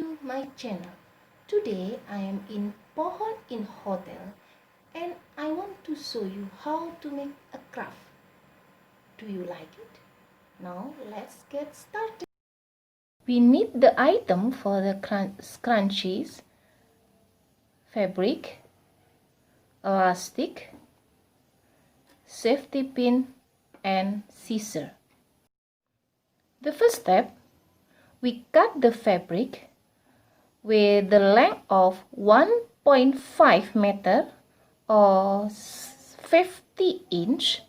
to my channel. Today I am in Pohon Inn Hotel and I want to show you how to make a craft. Do you like it? Now let's get started. We need the item for the scrunchies: fabric, elastic, safety pin and scissors. The first step, we cut the fabric with the length of 1.5 meter or 50 inch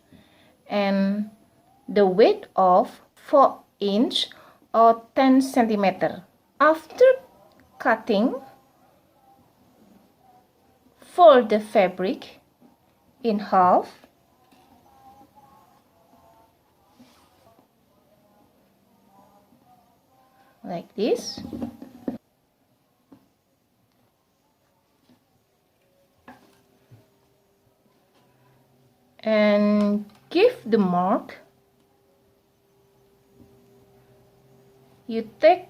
and the width of 4 inch or 10 centimeter. After cutting, fold the fabric in half like this. And give the mark. You take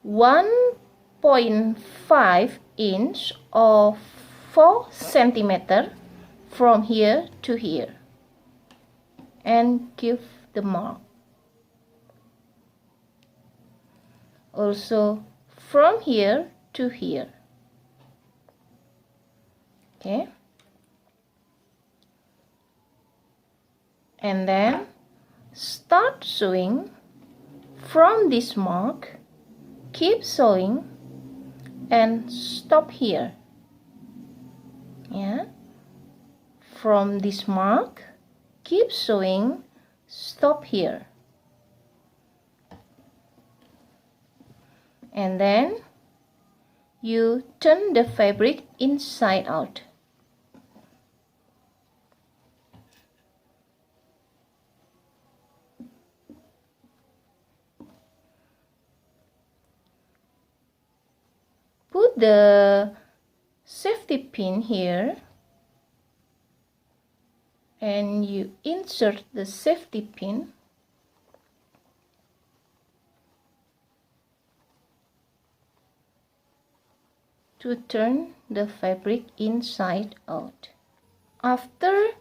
1.5 inch or 4 centimeter from here to here and give the mark. Also from here to here. Okay. And then start sewing from this mark. Keep sewing and stop here. Yeah. From this mark, keep sewing, stop here. And then you turn the fabric inside out. Put the safety pin here and you insert the safety pin to turn the fabric inside out. After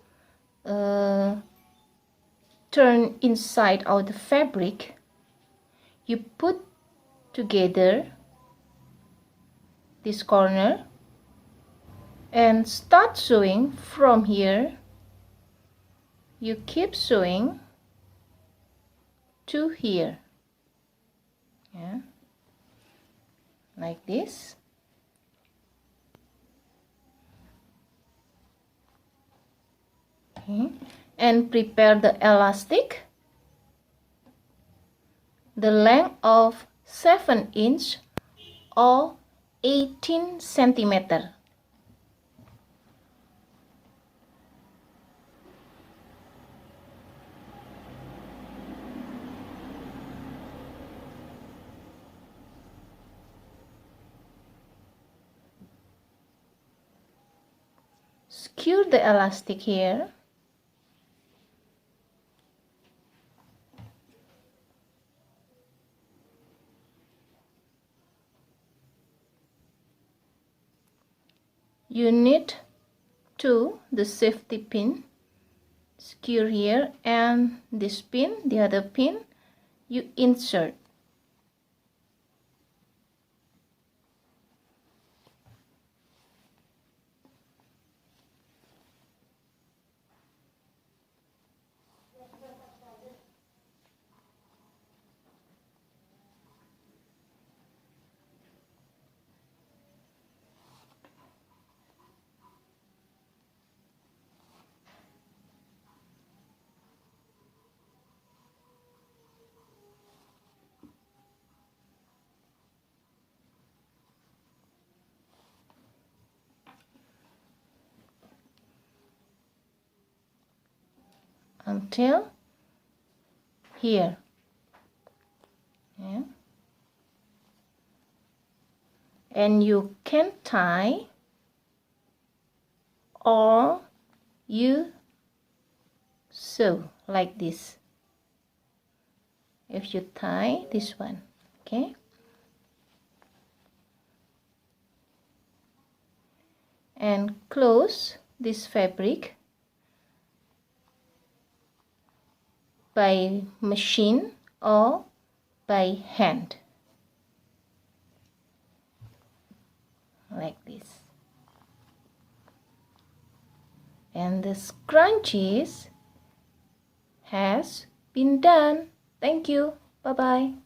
turn inside out the fabric, you put together this corner and start sewing from here. You keep sewing to here. Yeah, like this. Okay. And prepare the elastic. The length of 7 inch or 18 centimeter. Secure the elastic here. You need the safety pin, secure here, and this pin, the other pin, you insert. Until here. Yeah. And you can tie or you sew like this. If you tie this one, okay. and close this fabric by machine or by hand, like this. And the scrunchies has been done. Thank you. Bye bye.